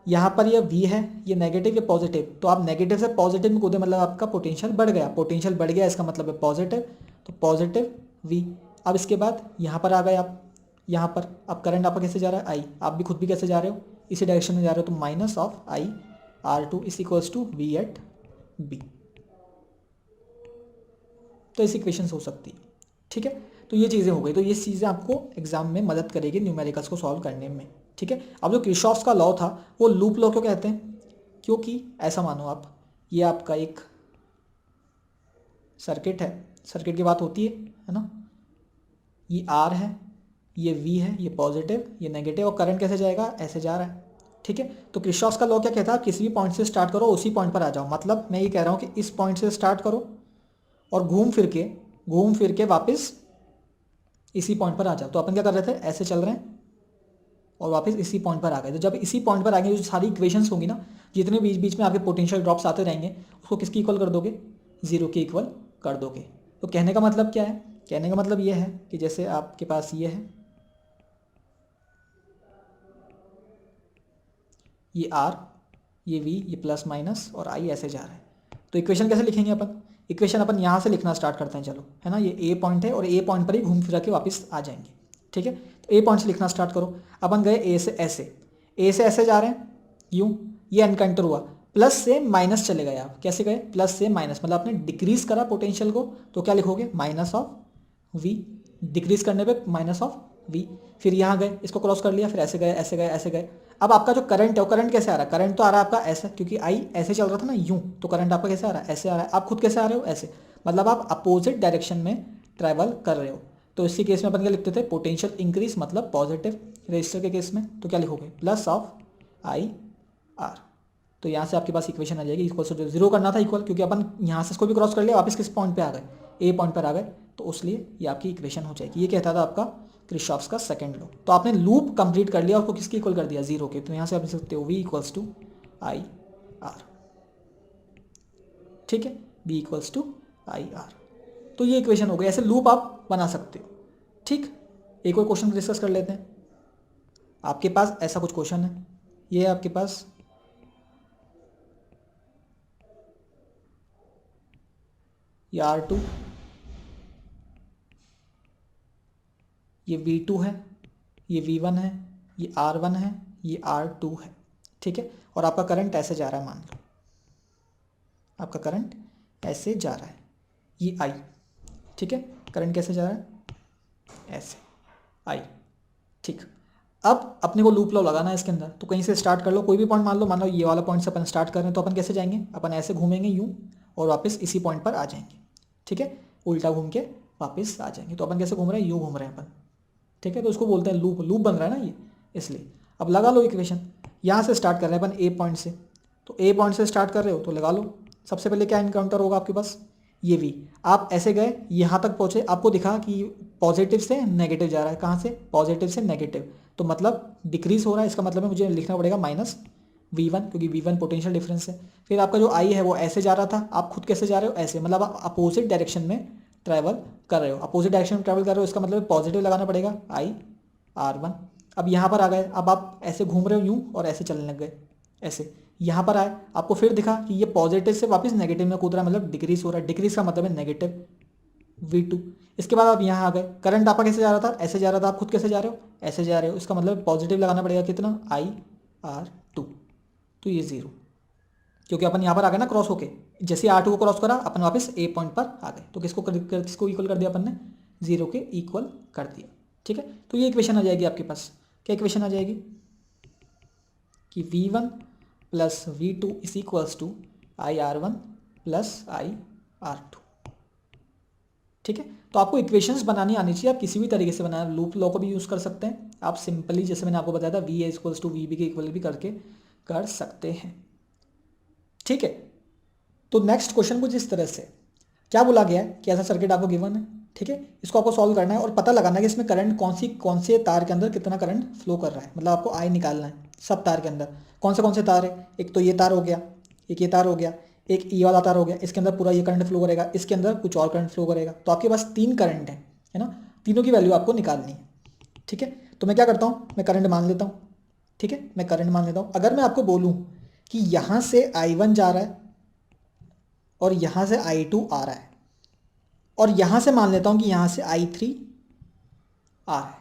यहाँ पर ये V है, ये नेगेटिव या पॉजिटिव, तो आप नेगेटिव से पॉजिटिव में कूदे मतलब आपका पोटेंशियल बढ़ गया, पोटेंशियल बढ़ गया इसका मतलब है पॉजिटिव, तो पॉजिटिव V। अब इसके बाद यहाँ पर आ गए आप, यहाँ पर अब करंट आपका कैसे जा रहा है I, आप भी खुद भी कैसे जा रहे हो, इसी डायरेक्शन में जा रहे हो, तो minus of I R2 is equals to V at B। तो ऐसी इक्वेशन हो सकती है, ठीक है। तो ये चीज़ें हो गई, तो ये चीज़ें आपको एग्जाम में मदद करेगी न्यूमेरिकल्स को सॉल्व करने में, ठीक है। अब जो किरचॉफ्स का लॉ था वो लूप लॉ क्यों कहते हैं, क्योंकि ऐसा मानो आप, ये आपका एक सर्किट है, सर्किट की बात होती है ना, ये R है, ये V है, ये पॉजिटिव ये नेगेटिव, और करंट कैसे जाएगा, ऐसे जा रहा है, ठीक है। तो किरचॉफ्स का लॉ क्या कहता है, किसी भी पॉइंट से स्टार्ट करो उसी पॉइंट पर आ जाओ, मतलब मैं ये कह रहा हूँ कि इस पॉइंट से स्टार्ट करो और घूम फिर के वापस इसी पॉइंट पर आ जाओ। तो अपन क्या कर रहे थे, ऐसे चल रहे हैं और वापस इसी पॉइंट पर आ गए। तो जब इसी पॉइंट पर आएंगे जो सारी इक्वेशंस होंगी ना, जितने बीच बीच में आपके पोटेंशियल ड्रॉप्स आते रहेंगे, उसको किसकी इक्वल कर दोगे, जीरो के इक्वल कर दोगे। तो कहने का मतलब क्या है, कहने का मतलब ये है कि जैसे आपके पास ये है, ये R, ये V, ये प्लस माइनस और I ऐसे जा रहा है। तो इक्वेशन कैसे लिखेंगे अपन, इक्वेशन अपन यहाँ से लिखना स्टार्ट करते हैं, चलो है ना, ये A पॉइंट है और A पॉइंट पर ही घूम फिरा के वापस आ जाएंगे, ठीक है। तो A पॉइंट से लिखना स्टार्ट करो, अपन गए A से ऐसे जा रहे हैं, यूँ, ये एनकाउंटर हुआ, प्लस से माइनस चले गए आप, कैसे गए, प्लस से माइनस, मतलब आपने डिक्रीज करा पोटेंशियल को, तो क्या लिखोगे, माइनस ऑफ V, डिक्रीज करने पे माइनस ऑफ V। फिर यहाँ गए, इसको क्रॉस कर लिया, फिर ऐसे गए ऐसे गए ऐसे गए। अब आपका जो करंट है वो करंट कैसे आ रहा है, करंट तो आ रहा है आपका ऐसा, क्योंकि I ऐसे चल रहा था ना यूं, तो करंट आपका कैसे आ रहा है, ऐसे आ रहा है। आप खुद कैसे आ रहे हो, ऐसे, मतलब आप अपोजिट डायरेक्शन में ट्रैवल कर रहे हो। तो इसी केस में अपन क्या लिखते थे, पोटेंशियल इंक्रीज मतलब पॉजिटिव, रजिस्टर के केस में तो क्या लिखोगे, प्लस ऑफ I R। तो यहाँ से आपके पास इक्वेशन आ जाएगी, इक्वल टू जीरो करना था इक्वल, क्योंकि अपन यहाँ से इसको भी क्रॉस कर लिया, वापस किस पॉइंट पे आ गए, A पॉइंट पर आ गए, तो उसलिए ये आपकी इक्वेशन हो जाएगी। ये कहता था आपका किरचॉफ्स का सेकंड लॉ। तो आपने लूप कंप्लीट कर लिया और उसको किसकी इक्वल कर दिया, जीरो के। तो यहाँ से आप लिख सकते हो V equals to I R, ठीक है, V equals to I R। तो ये इक्वेशन हो गई, ऐसे लूप आप बना सकते हो, ठीक। एक और क्वेश्चन डिस्कस कर लेते हैं। आपके पास ऐसा कुछ क्वेश्चन है, ये है आपके पास, ये R2, ये V2 है, ये V1 है, ये R1 है, ये R2 है, ठीक है। और आपका करंट ऐसे जा रहा है, मान लो आपका करंट ऐसे जा रहा है, ये I, ठीक है, करंट कैसे जा रहा है, ऐसे I, ठीक। अब अपने को लूप लॉ लगाना है इसके अंदर, तो कहीं से स्टार्ट कर लो, कोई भी पॉइंट मान लो ये वाला पॉइंट से अपन स्टार्ट कर रहे हैं, तो अपन कैसे जाएंगे, अपन ऐसे घूमेंगे यूं और वापस इसी पॉइंट पर आ जाएंगे, ठीक है, उल्टा घूम के वापस आ जाएंगे। तो अपन कैसे घूम रहे हैं, यूं घूम रहे हैं अपन, ठीक है। तो उसको बोलते हैं लूप, लूप बन रहा है ना ये, इसलिए। अब लगा लो इक्वेशन, यहाँ से स्टार्ट कर रहे हैं अपन A पॉइंट से, तो A पॉइंट से स्टार्ट कर रहे हो तो लगा लो, सबसे पहले क्या इनकाउंटर होगा आपके पास, ये V। आप ऐसे गए यहाँ तक पहुँचे, आपको दिखा कि पॉजिटिव से नेगेटिव जा रहा है, कहाँ से, पॉजिटिव से नेगेटिव, तो मतलब डिक्रीज हो रहा है, इसका मतलब है मुझे लिखना पड़ेगा माइनस V1, क्योंकि V1 पोटेंशियल डिफरेंस है। फिर आपका जो I है वो ऐसे जा रहा था, आप खुद कैसे जा रहे हो, ऐसे, मतलब आप अपोजिट डायरेक्शन में ट्रैवल कर रहे हो, अपोजिट डायरेक्शन में ट्रैवल कर रहे हो, इसका मतलब पॉजिटिव लगाना पड़ेगा I R1। अब यहाँ पर आ गए, अब आप ऐसे घूम रहे हो यूँ और ऐसे चलने लग गए, ऐसे यहाँ पर आए, आपको फिर दिखा कि ये पॉजिटिव से वापस नेगेटिव में कूद रहा है, मतलब डिक्रीज हो रहा है, डिक्रीज का मतलब है नेगेटिव V2। इसके बाद आप यहाँ आ गए, करंट आपका कैसे जा रहा था, ऐसे जा रहा था, आप खुद कैसे जा रहे हो, ऐसे जा रहे हो, इसका मतलब पॉजिटिव लगाना पड़ेगा कितना, I R2, तो ये जीरो, क्योंकि अपन यहाँ पर आ गए ना क्रॉस होके, जैसे R2 को क्रॉस करा अपन वापस A पॉइंट पर आ गए, तो किसको इक्वल कर दिया अपन ने, जीरो के इक्वल कर दिया, ठीक है। तो ये इक्वेशन आ जाएगी आपके पास, क्या इक्वेशन आ जाएगी कि V1 plus V2 is equals to I R1 plus I R2, ठीक है। तो आपको इक्वेशंस बनानी आनी चाहिए, आप किसी भी तरीके से बनाए, लूप लॉ को भी यूज़ कर सकते हैं आप, सिंपली जैसे मैंने आपको बताया था V A equals to VB के इक्वल भी करके कर सकते हैं, ठीक है। तो नेक्स्ट क्वेश्चन कुछ इस तरह से, क्या बोला गया है कि ऐसा सर्किट आपको गिवन है, ठीक है, इसको आपको सॉल्व करना है और पता लगाना है कि इसमें करंट कौन से तार के अंदर कितना करंट फ्लो कर रहा है, मतलब आपको I निकालना है सब तार के अंदर, कौन से तार है, एक तो ये तार हो गया, एक ये तार हो गया, एक ये वाला तार हो गया, इसके अंदर पूरा ये करंट फ्लो करेगा, इसके अंदर कुछ और करंट फ्लो करेगा, तो आपके पास 3 करंट है ना, तीनों की वैल्यू आपको निकालनी है, ठीक है। तो मैं क्या करता हूँ, मैं करंट मान लेता हूँ, ठीक है, मैं करंट मान लेता हूँ। अगर मैं आपको बोलूँ कि यहाँ से I1 जा रहा है और यहाँ से I2 आ रहा है, और यहाँ से मान लेता हूँ कि यहाँ से I3 आ रहा है,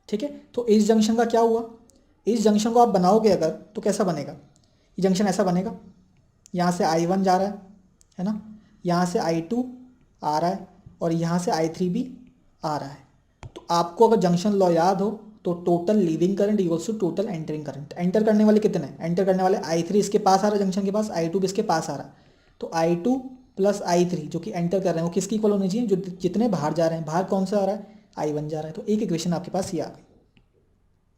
ठीक है, तो इस जंक्शन का क्या हुआ, इस जंक्शन को आप बनाओगे अगर तो कैसा बनेगा, ये जंक्शन ऐसा बनेगा, यहाँ से I1 जा रहा है ना, यहाँ से I2 आ रहा है और यहाँ से I3 भी आ रहा है। तो आपको अगर जंक्शन लॉ याद हो तो total leaving current equals to total entering current. Enter करने वाले कितने हैं, एंटर करने वाले I3 इसके पास आ रहा है जंक्शन के पास, I2 भी इसके पास आ रहा है, तो I2 प्लस I3 जो कि एंटर कर रहे हैं वो किसकी इक्वल होनी चाहिए, जो जितने बाहर जा रहे हैं, बाहर कौन सा आ रहा है, I1 जा रहा है। तो एक इक्वेशन आपके पास ये आ गई,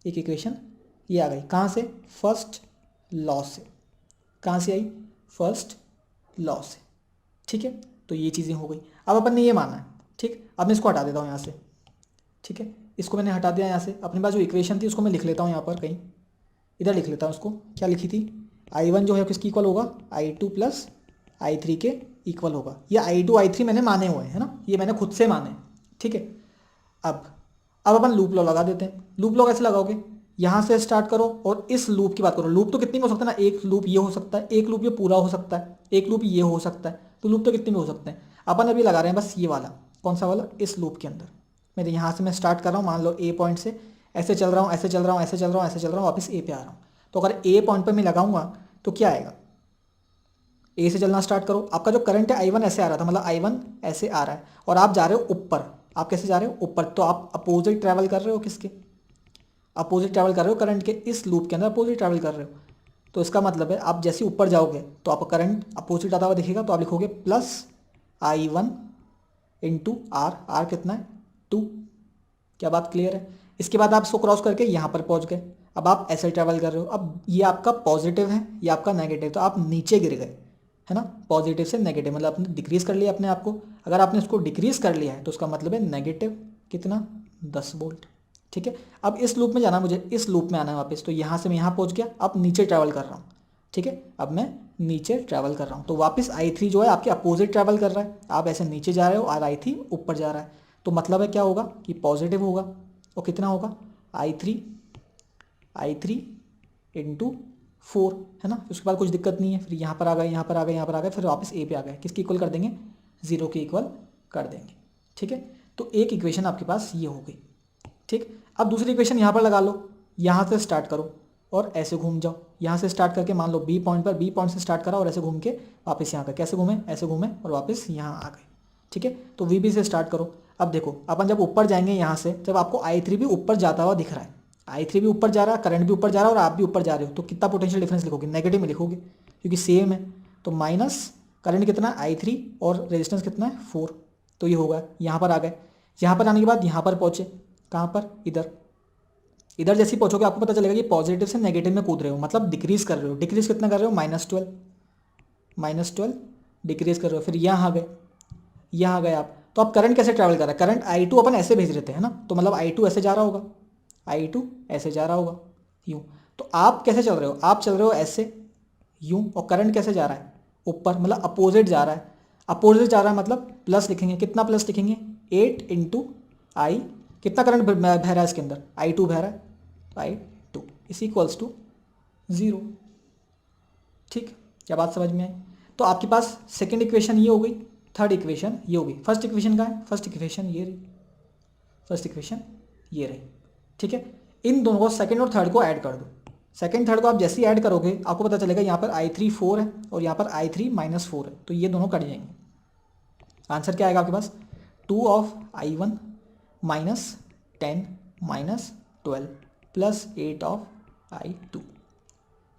एक इक्वेशन ये आ गई, कहाँ से, फर्स्ट लॉ से, कहाँ से आई, फर्स्ट लॉ से, ठीक है। तो ये चीज़ें हो गई। अब अपन ने ये माना है, ठीक, अब मैं इसको हटा देता हूँ यहाँ से, ठीक है, इसको मैंने हटा दिया यहाँ से। अपने पास जो इक्वेशन थी उसको मैं लिख लेता हूँ यहाँ पर कहीं, इधर लिख लेता हूँ उसको, क्या लिखी थी, I1 जो है किसकी इक्वल होगा, I2 प्लस I3 के इक्वल होगा। ये I2 I3 मैंने माने हुए हैं ना, ये मैंने खुद से माने, ठीक है। अब अपन लूप लॉ लगा देते हैं। लूप लॉ कैसे लगाओगे, यहाँ से स्टार्ट करो और इस लूप की बात करो। लूप तो कितनी में हो सकता है ना, एक लूप ये हो सकता है, एक लूप ये पूरा हो सकता है, एक लूप ये हो सकता है, तो लूप तो कितने में हो सकते हैं। अपन अभी लगा रहे हैं बस ये वाला, कौन सा वाला, इस लूप के अंदर। मेरे यहाँ से मैं स्टार्ट कर रहा हूँ, मान लो ए पॉइंट से, ऐसे चल रहा हूँ, ऐसे चल रहा हूँ, ऐसे चल रहा हूँ, ऐसे चल रहा हूँ, वापस ए पे आ रहा हूँ। तो अगर ए पॉइंट पर मैं लगाऊंगा तो क्या आएगा, ए से चलना स्टार्ट करो, आपका जो करंट है I1 ऐसे आ रहा था, मतलब I1 ऐसे आ रहा है और आप जा रहे हो ऊपर। आप कैसे जा रहे हो, ऊपर, तो आप अपोजिट ट्रैवल कर रहे हो, किसके, अपोजिट ट्रैवल कर रहे हो, करंट के इस लूप के अंदर अपोजिट ट्रैवल कर रहे हो। तो इसका मतलब है आप जैसे ऊपर जाओगे तो आपका करंट अपोजिट आता हुआ दिखेगा, तो आप लिखोगे प्लस I1 इंटू आर कितना है, 2। क्या बात क्लियर है। इसके बाद आप इसको क्रॉस करके यहाँ पर पहुँच गए। अब आप ऐसे ट्रैवल कर रहे हो, अब ये आपका पॉजिटिव है, ये आपका नेगेटिव, तो आप नीचे गिर गए, है ना, पॉजिटिव से नेगेटिव, मतलब आपने डिक्रीज कर लिया अपने आप को। अगर आपने इसको डिक्रीज कर लिया है तो उसका मतलब है नेगेटिव कितना, 10 वोल्ट, ठीक है। अब इस लूप में जाना, मुझे इस लूप में आना है वापस, तो यहाँ से मैं यहाँ पहुँच गया, अब नीचे ट्रैवल कर रहा हूँ, ठीक है, अब मैं नीचे ट्रैवल कर रहा हूँ, तो वापस I3 जो है आपके अपोजिट ट्रैवल कर रहा है, आप ऐसे नीचे जा रहे हो और I3 ऊपर जा रहा है, तो मतलब है क्या होगा कि पॉजिटिव होगा, और कितना होगा, I3 इंटू 4, है ना। उसके बाद कुछ दिक्कत नहीं है, फिर यहाँ पर आ गए, यहाँ पर आ गए, यहाँ पर आ गए, फिर वापस ए पे आ गए, किसकी इक्वल कर देंगे, 0 के इक्वल कर देंगे, ठीक है। तो एक इक्वेशन आपके पास ये हो गई, ठीक। अब दूसरी इक्वेशन यहाँ पर लगा लो, यहाँ से स्टार्ट करो और ऐसे घूम जाओ, यहाँ से स्टार्ट करके मान लो बी पॉइंट पर, बी पॉइंट से स्टार्ट करा और ऐसे घूम के वापस यहाँ गए, कैसे घूमे, ऐसे घूमे और वापस यहाँ आ गए, ठीक है। तो VB से स्टार्ट करो। अब देखो अपन जब ऊपर जाएंगे यहाँ से, जब आपको I3 भी ऊपर जाता हुआ दिख रहा है, I3 भी ऊपर जा रहा है, करंट भी ऊपर जा रहा है और आप भी ऊपर जा रहे हो, तो कितना पोटेंशियल डिफरेंस लिखोगे, नेगेटिव में लिखोगे क्योंकि सेम है। तो माइनस करंट कितना है I3 और रेजिस्टेंस कितना है 4, तो ये होगा। यहाँ पर आ गए, यहाँ पर आने के बाद यहाँ पर पहुँचे, कहाँ पर, इधर, इधर जैसे ही पहुँचोगे आपको पता चलेगा कि पॉजिटिव से नेगेटिव में कूद रहे हो, मतलब डिक्रीज कर रहे हो। डिक्रीज कितना कर रहे हो, -12 डिक्रीज कर रहे हो। फिर यहाँ आ गए, यहाँ आ गए आप, तो आप करंट कैसे ट्रैवल कर रहा है, करंट I2 अपन ऐसे भेज देते हैं ना, तो मतलब I2 ऐसे जा रहा होगा, I2 ऐसे जा रहा होगा, यूँ। तो आप कैसे चल रहे हो, आप चल रहे हो ऐसे, यूँ, और करंट कैसे जा रहा है, ऊपर, मतलब अपोजिट जा रहा है। अपोजिट जा रहा है मतलब प्लस लिखेंगे, कितना प्लस लिखेंगे, 8 इंटू आई, कितना करंट बह रहा है इसके अंदर, I2 बह रहा है, I2 इज इक्वल्स टू 0, ठीक। क्या बात समझ में आई। तो आपके पास सेकेंड इक्वेशन ये हो गई, थर्ड इक्वेशन ये हो गई। फर्स्ट इक्वेशन का है, फर्स्ट इक्वेशन ये रही, फर्स्ट इक्वेशन ये रही, ठीक है। इन दोनों को, सेकंड और थर्ड को ऐड कर दो। सेकंड थर्ड को आप जैसे ही ऐड करोगे आपको पता चलेगा यहाँ पर I3 4 है और यहाँ पर I3 -4 है, तो ये दोनों कट जाएंगे। आंसर क्या आएगा आपके पास, 2 of I1 -10 -12 plus 8 of I2,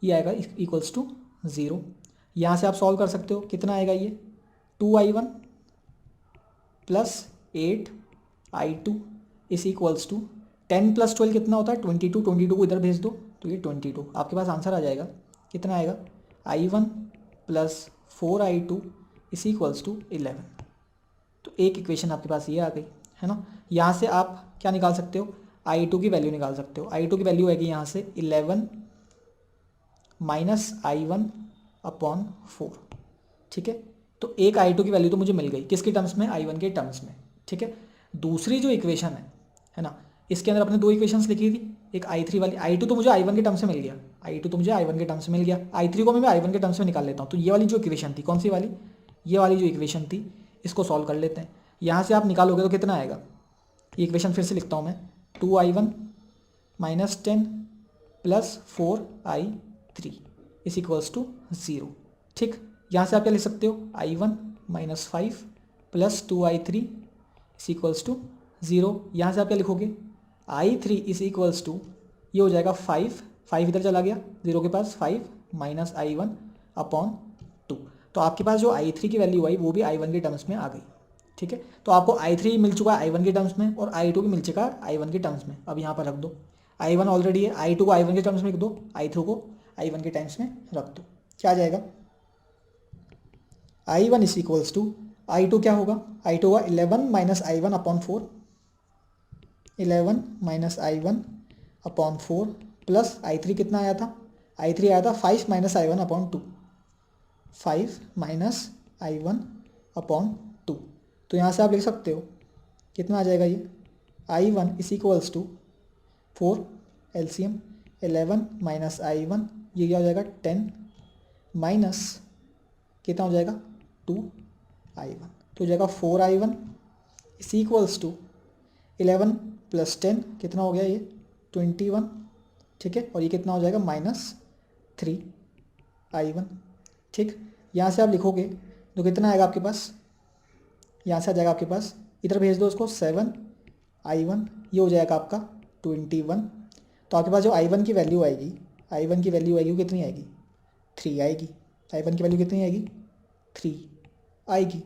ये आएगा इक्वल्स टू 0। यहाँ से आप सॉल्व कर सकते हो, कितना आएगा ये, 2I1 प्लस 8I2 इस इक्वल्स टू 10 प्लस 12 कितना होता है, 22। 22 को इधर भेज दो तो ये 22, आपके पास आंसर आ जाएगा। कितना आएगा, I1 प्लस 4I2 इस इक्वल्स टू 11। तो एक इक्वेशन आपके पास ये आ गई, है ना। यहाँ से आप क्या निकाल सकते हो, I2 की वैल्यू निकाल सकते हो। I2 की वैल्यू आएगी यहाँ से 11 -I1 अपॉन 4, ठीक है। तो एक I2 की वैल्यू तो मुझे मिल गई, किसके टर्म्स में, I1 के टर्म्स में, ठीक है। दूसरी जो इक्वेशन है ना, इसके अंदर अपने दो इक्वेशंस लिखी थी, एक I3 वाली, I2 तो मुझे I1 के टर्म्स में मिल गया, I2 तो मुझे I1 के टर्म्स में मिल गया, I3 को मैं I1 के टर्म्स में निकाल लेता हूँ। तो ये वाली जो इक्वेशन थी, कौन सी वाली, ये वाली जो इक्वेशन थी, इसको सॉल्व कर लेते हैं। यहाँ से आप निकालोगे तो कितना आएगा, ये इक्वेशन फिर से लिखता हूँ मैं, 2I1 minus 10 plus 4I3 is equals to 0। ठीक, यहाँ से आप क्या लिख सकते हो, I1 minus 5 plus 2I3 is equals to 0। यहाँ से आप क्या लिखोगे, I3 इज इक्वल्स टू, ये हो जाएगा 5 इधर चला गया 0 के पास, 5 माइनस I1 अपॉन 2। तो आपके पास जो I3 की वैल्यू आई वो भी I1 के टर्म्स में आ गई। ठीक है, तो आपको I3 मिल चुका है I1 के टर्म्स में और I2 भी मिल चुका है I1 के टर्म्स में। अब यहाँ पर रख दो, I1 ऑलरेडी है, I2 को I1 के टर्म्स में लिख दो, I3 को I1 के टर्म्स में रख दो। क्या आ जाएगा, I1 is equals to, I2 क्या होगा, I2 होगा 11 minus I1 upon 4, 11 minus I1 upon 4 plus I3 कितना आया था, I3 आया था 5 minus I1 upon 2, 5 minus I1 upon 2। तो यहाँ से आप लिख सकते हो कितना आ जाएगा ये, I1 is equals to 4 LCM 11 minus I1, ये क्या हो जाएगा 10 माइनस कितना हो जाएगा 2I1, तो हो जाएगा 4I1 is equals to 11 plus 10 कितना हो गया ये 21। ठीक है, और ये कितना हो जाएगा माइनस 3I1। ठीक, यहाँ से आप लिखोगे तो कितना आएगा आपके पास, यहाँ से आ जाएगा आपके पास, इधर भेज दो उसको 7I1, ये हो जाएगा आपका 21। तो आपके पास जो I1 की वैल्यू आएगी, I1 की वैल्यू आएगी वो कितनी आएगी, 3 आएगी। I1 की वैल्यू कितनी आएगी, 3 आएगी।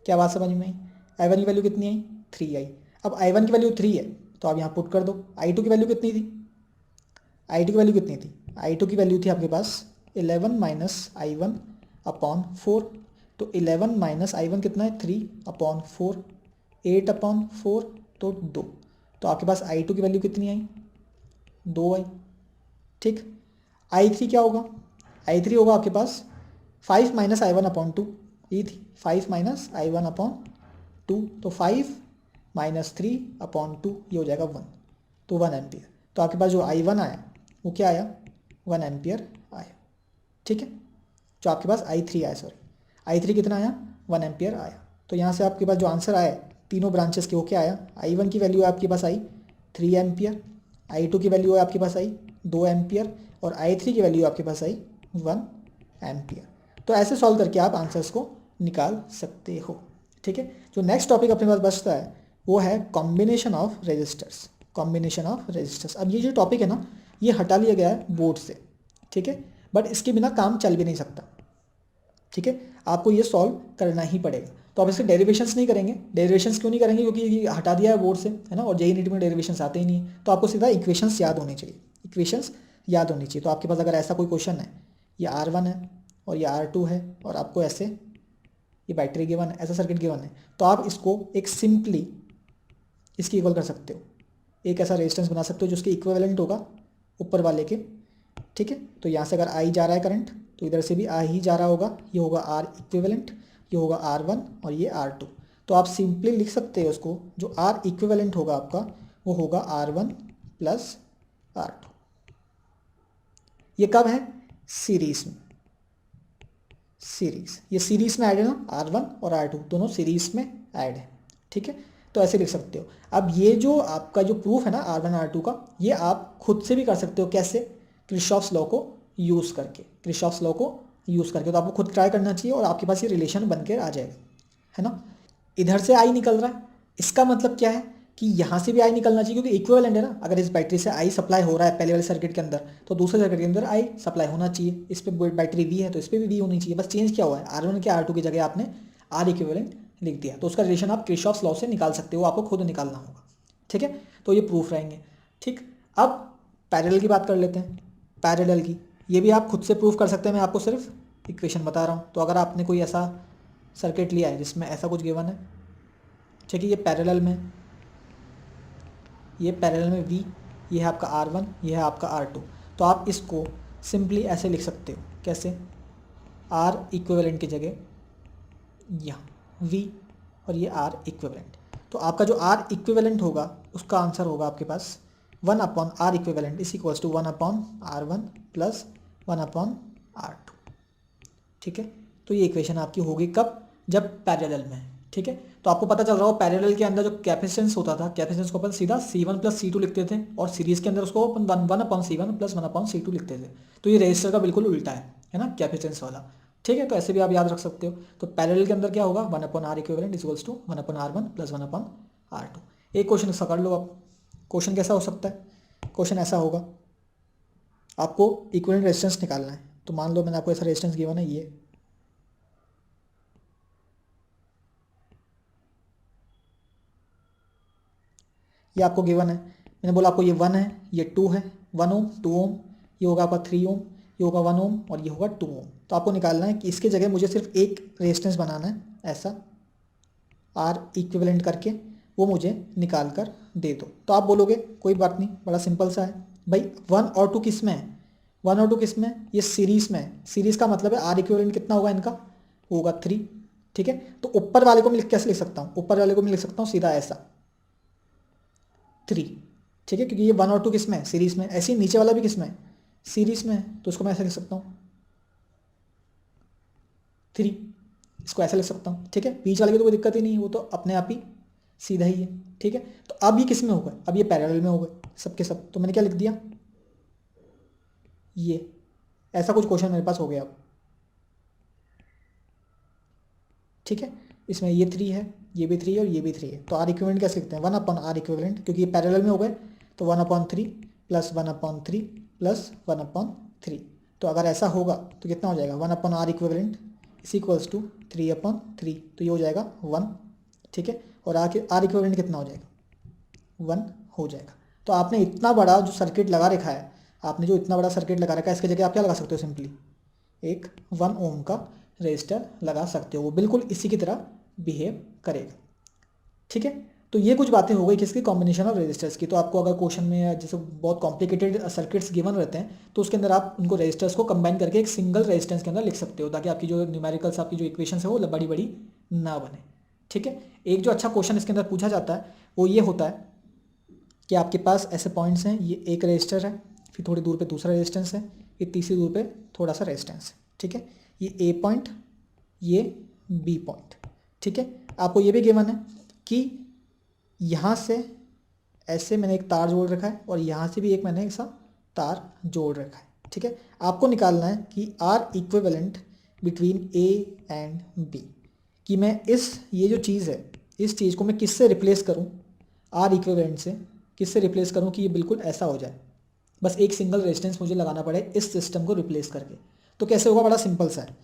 क्या बात समझ में आई, I1 की वैल्यू कितनी आई, 3 आई। अब I1 की वैल्यू 3 है तो आप यहाँ पुट कर दो। I2 की वैल्यू कितनी थी, I2 की वैल्यू कितनी थी, I2 की वैल्यू थी आपके पास 11 माइनस I1 अपॉन 4। तो 11 माइनस I1 कितना है 3 अपॉन 4, 8 अपॉन 4 तो 2। तो आपके पास I2 की वैल्यू कितनी आई, 2 आई। ठीक, I3 क्या होगा, I3 होगा आपके पास 5 माइनस I1 अपॉन 2, ये थी 5 माइनस I1 अपॉन 2, तो 5 माइनस 3 अपॉन 2 ये हो जाएगा 1, तो 1 एम्पियर। तो आपके पास जो I1 आया वो क्या आया, 1 एम्पियर आया। ठीक है, जो आपके पास I3 आया, सॉरी I3 कितना आया, 1 एम्पियर आया। तो यहाँ से आपके पास जो आंसर आया तीनों ब्रांचेस के वो क्या आया, I1 की वैल्यू आपके पास आई 3 एम्पियर, I2 की वैल्यू आपके पास आई 2 एम्पियर और I3 की वैल्यू आपके पास आई 1 एम्पियर। तो ऐसे सॉल्व करके आप आंसर्स को निकाल सकते हो। ठीक है, जो नेक्स्ट टॉपिक अपने पास बचता है वो है combination of resistors, combination of resistors. अब ये जो टॉपिक है ना ये हटा लिया गया है बोर्ड से। ठीक है, बट इसके बिना काम चल भी नहीं सकता। ठीक है, आपको ये सॉल्व करना ही पड़ेगा। तो आप इसके डेरिवेशंस नहीं करेंगे, डेरिवेशंस क्यों नहीं करेंगे, क्योंकि ये हटा दिया है बोर्ड से, है ना, और जेईई नीट में डेरिवेशंस आते ही नहीं है। तो आपको सीधा इक्वेशंस याद होने चाहिए, इक्वेशंस याद होनी चाहिए। तो आपके पास अगर ऐसा कोई क्वेश्चन है, ये R1 है और ये R2 है और आपको ऐसे ये बैटरी गिवन है, ऐसा सर्किट गिवन है, तो आप इसको एक सिंपली इसकी इक्वल कर सकते हो, एक ऐसा रेजिस्टेंस बना सकते हो जो उसके इक्विवेलेंट होगा ऊपर वाले के। ठीक है, तो यहाँ से अगर I जा रहा है करंट तो इधर से भी I ही जा रहा होगा, ये होगा R इक्विवेलेंट, ये होगा R1 और ये R2। तो आप सिंपली लिख सकते हो उसको, जो R इक्विवेलेंट होगा आपका वो होगा R1 प्लस R2। ये कब है, सीरीज में, सीरीज, ये सीरीज में ऐड है ना, R1 और R2 दोनों सीरीज में ऐड है। ठीक है, तो ऐसे लिख सकते हो। अब ये जो आपका जो प्रूफ है ना R1 R2 का, ये आप खुद से भी कर सकते हो। कैसे, किरचॉफ्स लॉ को यूज़ करके, किरचॉफ्स लॉ को यूज़ करके। तो आपको खुद ट्राई करना चाहिए और आपके पास ये रिलेशन बनकर आ जाएगा, है ना। इधर से I निकल रहा है, इसका मतलब क्या है कि यहाँ से भी I निकलना चाहिए, क्योंकि इक्विवेलेंट है ना। अगर इस बैटरी से I सप्लाई हो रहा है पहले वाले सर्किट के अंदर, तो दूसरे सर्किट के अंदर I सप्लाई होना चाहिए। इस पर बैटरी V है तो इस पर भी V होनी चाहिए। बस चेंज क्या हुआ है, R1 के R2 की जगह आपने R इक्विवेलेंट लिख दिया। तो उसका रिलेशन आप किरचॉफ्स लॉ से निकाल सकते हो, आपको खुद निकालना होगा। ठीक है, तो ये प्रूफ रहेंगे। ठीक, अब पैरेलल की बात कर लेते हैं। पैरेलल की ये भी आप खुद से प्रूफ कर सकते हैं, मैं आपको सिर्फ इक्वेशन बता रहा हूँ। तो अगर आपने कोई ऐसा सर्किट लिया है जिसमें ऐसा कुछ गिवन है, ठीक है, ये पैरेलल में, ये पैरेलल में V, ये है आपका R1, ये है आपका R2। तो आप इसको सिंपली ऐसे लिख सकते हो, कैसे, R इक्विवेलेंट की जगह यहाँ V और ये R इक्विवेलेंट। तो आपका जो R इक्विवेलेंट होगा उसका आंसर होगा आपके पास 1 upon R equivalent is equals to 1 upon R1 plus 1 upon R2। ठीक है, तो ये इक्वेशन आपकी होगी कब, जब पैरेलल में है। ठीक है, तो आपको पता चल रहा हो पैरेलल के अंदर जो कैपेसिटेंस होता था, कैपेसिटेंस को अपन सीधा C1 प्लस C2 लिखते थे, और सीरीज के अंदर उसको अपन 1 upon C1 plus 1 upon C2 लिखते थे। तो ये रजिस्टर का बिल्कुल उल्टा है ना, कैपेसिटेंस वाला। ठीक है, तो ऐसे भी आप याद रख सकते हो। तो पैरेलल के अंदर क्या होगा, 1 upon R equivalent equals to 1 upon R1 plus 1 upon R2। एक क्वेश्चन ऐसा कर लो आप। क्वेश्चन कैसा हो सकता है, क्वेश्चन ऐसा होगा, आपको इक्विवेलेंट रेजिस्टेंस निकालना है। तो मान लो मैंने आपको ऐसा रेजिस्टेंस गिवन है, ये आपको गिवन है। मैंने बोला आपको ये 1 है, ये 2 है, 1 ओम 2 ओम, ये होगा आपका 3 ओम, ये होगा 1 ओम और ये होगा 2 ओम। तो आपको निकालना है कि इसके जगह मुझे सिर्फ एक रेजिस्टेंस बनाना है ऐसा, आर इक्विवेलेंट करके, वो मुझे निकाल कर दे दो। तो आप बोलोगे कोई बात नहीं, बड़ा सिंपल सा है भाई। 1 और 2 किस में है, 1 और 2 किस में है, ये सीरीज़ में है। सीरीज़ का मतलब है आर इक्विवेलेंट कितना होगा इनका, होगा 3। ठीक है, तो ऊपर वाले को मैं कैसे लिख सकता हूँ, ऊपर वाले को मैं लिख सकता हूँ सीधा ऐसा 3। ठीक है, क्योंकि ये 1 और 2 किस में है, सीरीज़ में। ऐसे ही नीचे वाला भी किस में है, सीरीज़ में है, तो इसको मैं ऐसे लिख सकता हूँ 3, इसको ऐसे लिख सकता हूँ। ठीक है, बीच वाले की तो कोई दिक्कत ही नहीं है, वो तो अपने आप ही सीधा ही है। ठीक है, तो अब ये किस में होगा, अब ये पैरेलल में होगा सब के सब। तो मैंने क्या लिख दिया, ये ऐसा कुछ क्वेश्चन मेरे पास हो गया अब। ठीक है, इसमें ये 3 है, ये भी 3 है और ये भी 3 है। तो आर इक्विवेलेंट कैसे लिखते हैं, 1 अपॉन आर इक्विवेलेंट, क्योंकि ये पैरेलल में हो गए। तो 1 upon 3 plus 1 upon 3 plus 1 upon 3। तो अगर ऐसा होगा तो कितना हो जाएगा, 1 upon R equivalent is equals to 3 upon 3, तो ये हो जाएगा 1। ठीक है, और आर इक्विवेलेंट कितना हो जाएगा, 1 हो जाएगा। तो आपने इतना बड़ा जो सर्किट लगा रखा है, आपने जो इतना बड़ा सर्किट लगा रखा है, इसके जगह आप क्या लगा सकते हो, सिंपली एक 1 ओम का रजिस्टर लगा सकते हो, वो बिल्कुल इसी की तरह बिहेव करेगा। ठीक है, तो ये कुछ बातें हो गई किसकी, कॉम्बिनेशन ऑफ रेजिस्टर्स की। तो आपको अगर क्वेश्चन में जैसे बहुत कॉम्प्लिकेटेड सर्किट्स गिवन रहते हैं, तो उसके अंदर आप उनको रेजिस्टर्स को कंबाइन करके एक सिंगल रेजिस्टेंस के अंदर लिख सकते हो, ताकि आपकी जो न्यूमेरिकल्स, आपकी जो इक्वेशंस है वो बड़ी बड़ी ना बने। ठीक है, एक जो अच्छा क्वेश्चन इसके अंदर पूछा जाता है वो ये होता है कि आपके पास ऐसे पॉइंट्स हैं, ये एक रजिस्टर है, फिर थोड़ी दूर पे दूसरा रेजिस्टेंस है, ये तीसरी दूर पे थोड़ा सा रेजिस्टेंस है। ठीक है, ये ए पॉइंट, ये बी पॉइंट। ठीक है, आपको ये भी गिवन है कि यहाँ से ऐसे मैंने एक तार जोड़ रखा है और यहाँ से भी एक मैंने ऐसा तार जोड़ रखा है। ठीक है, आपको निकालना है कि R equivalent between A and B, कि मैं ये जो चीज़ है, इस चीज़ को मैं किससे रिप्लेस करूँ, आर इक्विवेलेंट से किससे रिप्लेस करूँ कि ये बिल्कुल ऐसा हो जाए। बस एक सिंगल रेजिस्टेंस मुझे लगाना पड़े इस सिस्टम को रिप्लेस करके। तो कैसे होगा, बड़ा सिंपल सा है।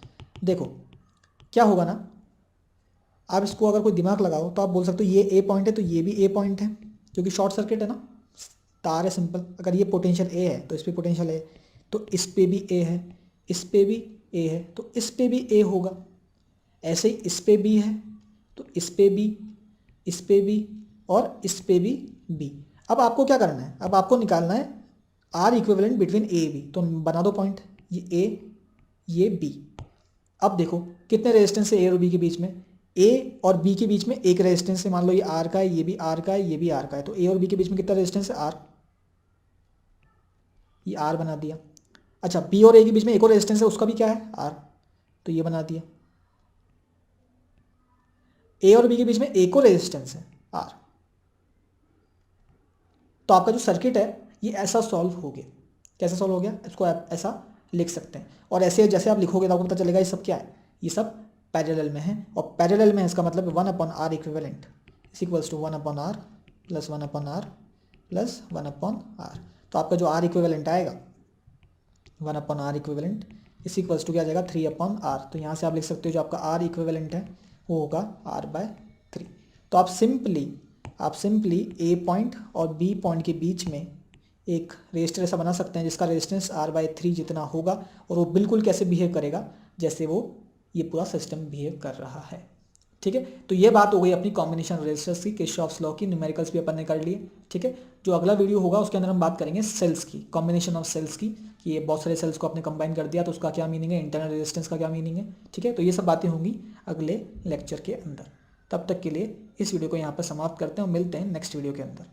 देखो क्या होगा ना, आप इसको अगर कोई दिमाग लगाओ तो आप बोल सकते हो ये ए पॉइंट है तो ये भी ए पॉइंट है, क्योंकि शॉर्ट सर्किट है ना, तार है सिंपल। अगर ये पोटेंशियल ए है तो इस पे पोटेंशियल ए, तो इस पे भी ए है, इस पे भी ए है, तो इस पे भी ए होगा। ऐसे ही इस पे भी है तो इस पे भी, इस पे भी और इस पे भी बी। अब आपको क्या करना है, अब आपको निकालना है R equivalent between A B. तो बना दो पॉइंट, ये ए ये बी। अब देखो कितने रेजिस्टेंस है ए और बी के बीच में, ए और बी के बीच में एक रेजिस्टेंस है, मान लो ये आर का है, ये भी आर का है, ये भी आर का है। तो ए और बी के बीच में कितना रेजिस्टेंस है, आर, ये आर बना दिया। अच्छा, बी और ए के बीच में एक और रेजिस्टेंस है, उसका भी क्या है, आर, तो ये बना दिया। ए और बी के बीच में एक और रेजिस्टेंस है, आर। तो आपका जो सर्किट है ये ऐसा सॉल्व हो गया। कैसे सॉल्व हो गया, इसको आप ऐसा लिख सकते हैं। और ऐसे जैसे आप लिखोगे तो आपको पता चलेगा ये सब क्या है, ये सब पैरेलल में है। और पैरेलल में इसका मतलब 1 upon R equivalent is equals to 1 upon R plus 1 upon R plus 1 upon R. तो आपका जो आर इक्विवेलेंट आएगा 1 upon R equivalent is equals to क्या आ जाएगा, 3 अपॉन आर। तो यहाँ से आप लिख सकते हो जो आपका आर इक्विवेलेंट है वो होगा R/3। तो आप सिंपली ए पॉइंट और बी पॉइंट के बीच में एक रेजिस्टर ऐसा बना सकते हैं जिसका रेजिस्टेंस R/3 जितना होगा, और वो बिल्कुल कैसे बिहेव करेगा, जैसे वो ये पूरा सिस्टम बिहेव कर रहा है। ठीक है, तो ये बात हो गई अपनी कॉम्बिनेशन रेजिस्टर्स की, किरचॉफ्स लॉ की। न्यूमेरिकल्स भी अपन ने कर लिए। ठीक है, जो अगला वीडियो होगा उसके अंदर हम बात करेंगे सेल्स की, कॉम्बिनेशन ऑफ सेल्स की, कि ये बहुत सारे सेल्स को आपने कंबाइन कर दिया तो उसका क्या मीनिंग है, इंटरनल रेजिस्टेंस का क्या मीनिंग है। ठीक है, तो ये सब बातें होंगी अगले लेक्चर के अंदर। तब तक के लिए इस वीडियो को यहाँ पर समाप्त करते हैं और मिलते हैं नेक्स्ट वीडियो के अंदर।